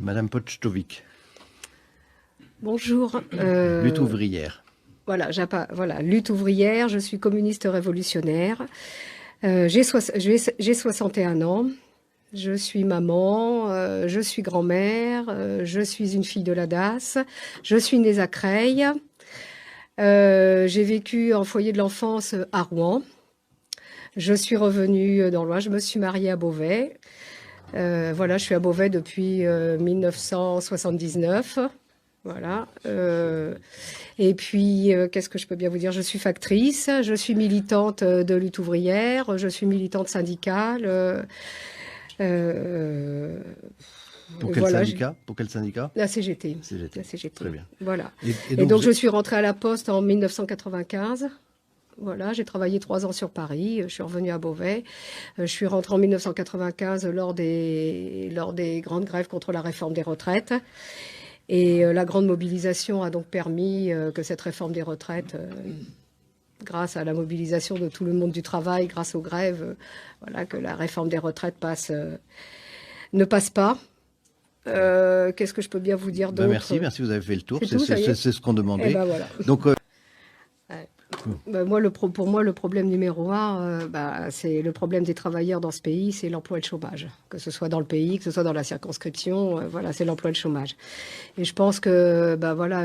Madame Pocztovic. Bonjour. Lutte ouvrière. Voilà, lutte ouvrière, je suis communiste révolutionnaire. J'ai 61 ans. Je suis maman, je suis grand-mère, je suis une fille de la DAS, je suis née à Creil. J'ai vécu en foyer de l'enfance à Rouen. Je suis revenue dans l'Oise, je me suis mariée à Beauvais. Voilà, je suis à Beauvais depuis 1979. Voilà. Et puis, qu'est-ce que je peux bien vous dire? Je suis factrice, je suis militante de lutte ouvrière, je suis militante syndicale. Pour quel syndicat? Pour quel syndicat? La CGT. CGT. La CGT. Très bien. Voilà. Et donc je suis rentrée à la Poste en 1995. Voilà, j'ai travaillé 3 ans sur Paris, je suis revenue à Beauvais. Je suis rentrée en 1995 lors des grandes grèves contre la réforme des retraites. Et la grande mobilisation a donc permis que cette réforme des retraites, grâce à la mobilisation de tout le monde du travail, grâce aux grèves, voilà, que la réforme des retraites ne passe pas. Qu'est-ce que je peux bien vous dire d'autre? Merci, vous avez fait le tour, c'est ce qu'on demandait. Eh ben voilà. Donc, pour moi, le problème numéro 1, c'est le problème des travailleurs dans ce pays, c'est l'emploi et le chômage. Que ce soit dans le pays, que ce soit dans la circonscription, voilà, c'est l'emploi et le chômage. Et je pense que,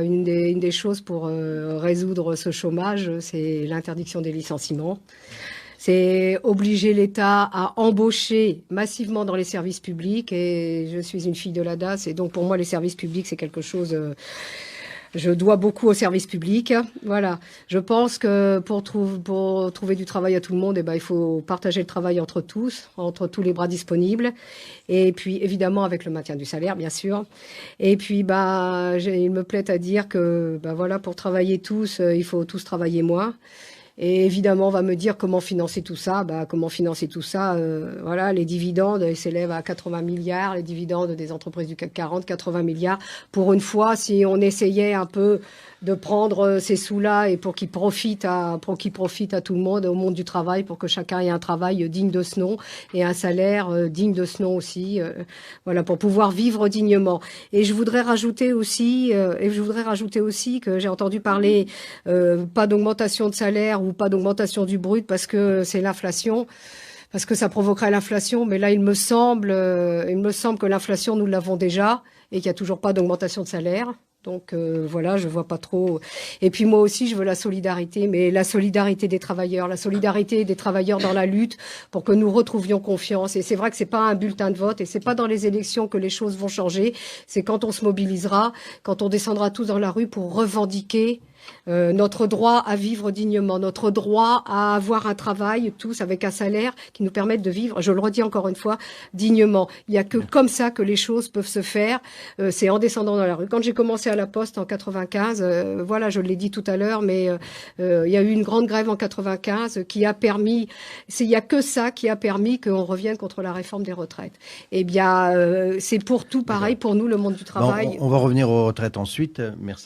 une des choses pour résoudre ce chômage, c'est l'interdiction des licenciements. C'est obliger l'État à embaucher massivement dans les services publics. Et je suis une fille de la DAS, et donc pour moi, les services publics, c'est quelque chose... Je dois beaucoup au service public. Voilà. Je pense que pour trouver du travail à tout le monde, il faut partager le travail entre tous les bras disponibles. Et puis, évidemment, avec le maintien du salaire, bien sûr. Et puis, il me plaît à dire que, pour travailler tous, il faut tous travailler moins. Et évidemment, on va me dire comment financer tout ça. Voilà, les dividendes s'élèvent à 80 milliards, les dividendes des entreprises du CAC 40, 80 milliards. Pour une fois, si on essayait un peu de prendre ces sous-là et pour qu'ils profitent à tout le monde, au monde du travail, pour que chacun ait un travail digne de ce nom et un salaire digne de ce nom aussi, voilà, pour pouvoir vivre dignement. Et je voudrais rajouter aussi que j'ai entendu parler pas d'augmentation de salaire ou pas d'augmentation du brut parce que c'est l'inflation. Parce que ça provoquerait l'inflation, mais là, il me semble que l'inflation, nous l'avons déjà et qu'il n'y a toujours pas d'augmentation de salaire. Donc voilà, je vois pas trop. Et puis moi aussi, je veux la solidarité, mais la solidarité des travailleurs dans la lutte pour que nous retrouvions confiance. Et c'est vrai que c'est pas un bulletin de vote et c'est pas dans les élections que les choses vont changer. C'est quand on se mobilisera, quand on descendra tous dans la rue pour revendiquer notre droit à vivre dignement, notre droit à avoir un travail, tous avec un salaire qui nous permette de vivre, je le redis encore une fois, dignement. Il n'y a que comme ça que les choses peuvent se faire, c'est en descendant dans la rue. Quand j'ai commencé à la Poste en 95, voilà, je l'ai dit tout à l'heure, mais il y a eu une grande grève en 95 qui a permis, il n'y a que ça qui a permis qu'on revienne contre la réforme des retraites. Eh bien, c'est pour tout pareil, pour nous, le monde du travail. On va revenir aux retraites ensuite, merci.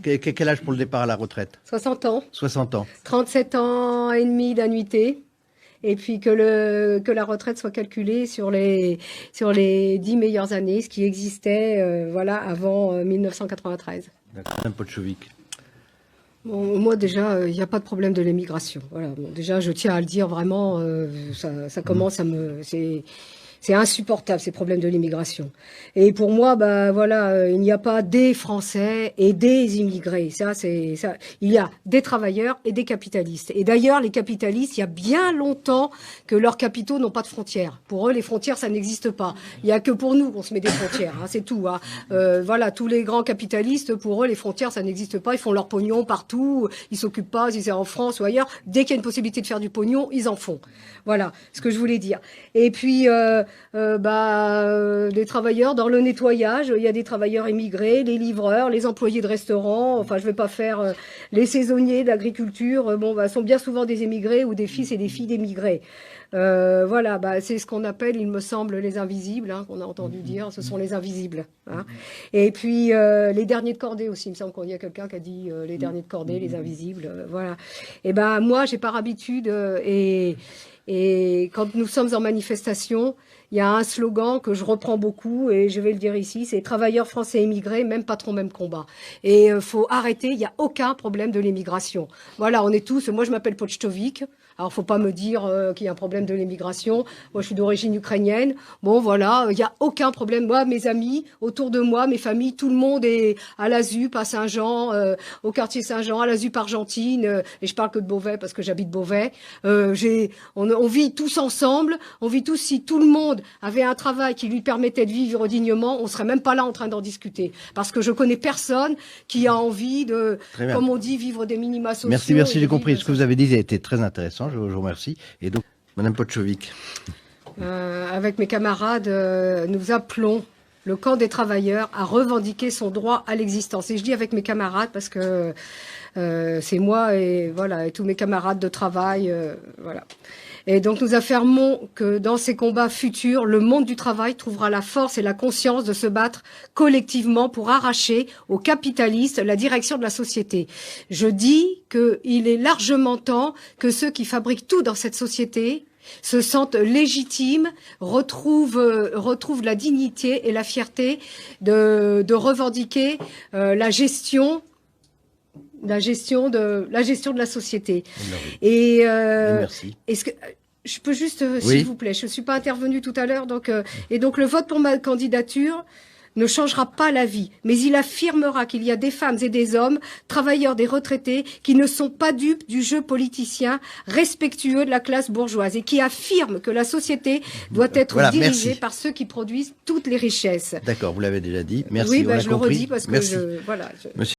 Quel âge pour le départ à la retraite? 60 ans. 60 ans. 37 ans et demi d'annuité. Et puis que la retraite soit calculée sur les 10 meilleures années, ce qui existait avant 1993. D'accord. Madame Pocztovic. Bon, moi déjà, il n'y a pas de problème de l'émigration. Voilà. Bon, déjà, je tiens à le dire vraiment, ça commence à me... C'est insupportable, ces problèmes de l'immigration. Et pour moi, il n'y a pas des Français et des immigrés. Ça. Il y a des travailleurs et des capitalistes. Et d'ailleurs, les capitalistes, il y a bien longtemps que leurs capitaux n'ont pas de frontières. Pour eux, les frontières, ça n'existe pas. Il y a que pour nous qu'on se met des frontières. C'est tout. Voilà, tous les grands capitalistes, pour eux, les frontières, ça n'existe pas. Ils font leur pognon partout. Ils s'occupent pas, si c'est en France ou ailleurs. Dès qu'il y a une possibilité de faire du pognon, ils en font. Voilà, ce que je voulais dire. Et puis, des travailleurs dans le nettoyage, il y a des travailleurs immigrés, les livreurs, les employés de restaurants, enfin je vais pas faire les saisonniers d'agriculture, sont bien souvent des émigrés ou des fils et des filles d'émigrés. Voilà, bah, c'est ce qu'on appelle, il me semble, les invisibles, hein, qu'on a entendu dire. Ce sont les invisibles. Hein. Et puis, les derniers de cordée aussi. Il me semble qu'il y a quelqu'un qui a dit les derniers de cordée, les invisibles. Voilà. Et ben, moi, j'ai par habitude, et quand nous sommes en manifestation, il y a un slogan que je reprends beaucoup et je vais le dire ici, c'est travailleurs français émigrés, même patron, même combat. Et faut arrêter, il n'y a aucun problème de l'immigration. Voilà, on est tous, moi je m'appelle Pocztovic, alors faut pas me dire qu'il y a un problème de l'immigration, moi je suis d'origine ukrainienne, bon voilà, il n'y a aucun problème. Moi, mes amis, autour de moi, mes familles, tout le monde est à la ZUP, à Saint-Jean, au quartier Saint-Jean, à la ZUP Argentine, et je parle que de Beauvais parce que j'habite Beauvais. On vit tous ensemble, on vit tous, si tout le monde avait un travail qui lui permettait de vivre dignement, on serait même pas là en train d'en discuter. Parce que je connais personne qui a envie de, comme on dit, vivre des minima sociaux. Merci, j'ai compris. Ce que vous avez dit a été très intéressant, je vous remercie. Et donc, Madame Pocztovic. Avec mes camarades, nous appelons le camp des travailleurs à revendiquer son droit à l'existence. Et je dis avec mes camarades parce que c'est moi et voilà, et tous mes camarades de travail, voilà. Et donc nous affirmons que dans ces combats futurs, le monde du travail trouvera la force et la conscience de se battre collectivement pour arracher aux capitalistes la direction de la société. Je dis qu'il est largement temps que ceux qui fabriquent tout dans cette société se sentent légitimes, retrouvent la dignité et la fierté de revendiquer la gestion de la société. Et merci. Est-ce que je peux juste, Oui. s'il vous plaît, je suis pas intervenue tout à l'heure, donc et donc le vote pour ma candidature ne changera pas la vie, mais il affirmera qu'il y a des femmes et des hommes, travailleurs, des retraités, qui ne sont pas dupes du jeu politicien, respectueux de la classe bourgeoise et qui affirment que la société doit être dirigée par ceux qui produisent toutes les richesses. D'accord, vous l'avez déjà dit. Merci. Oui, on a je le compris. redis parce que merci. voilà. Monsieur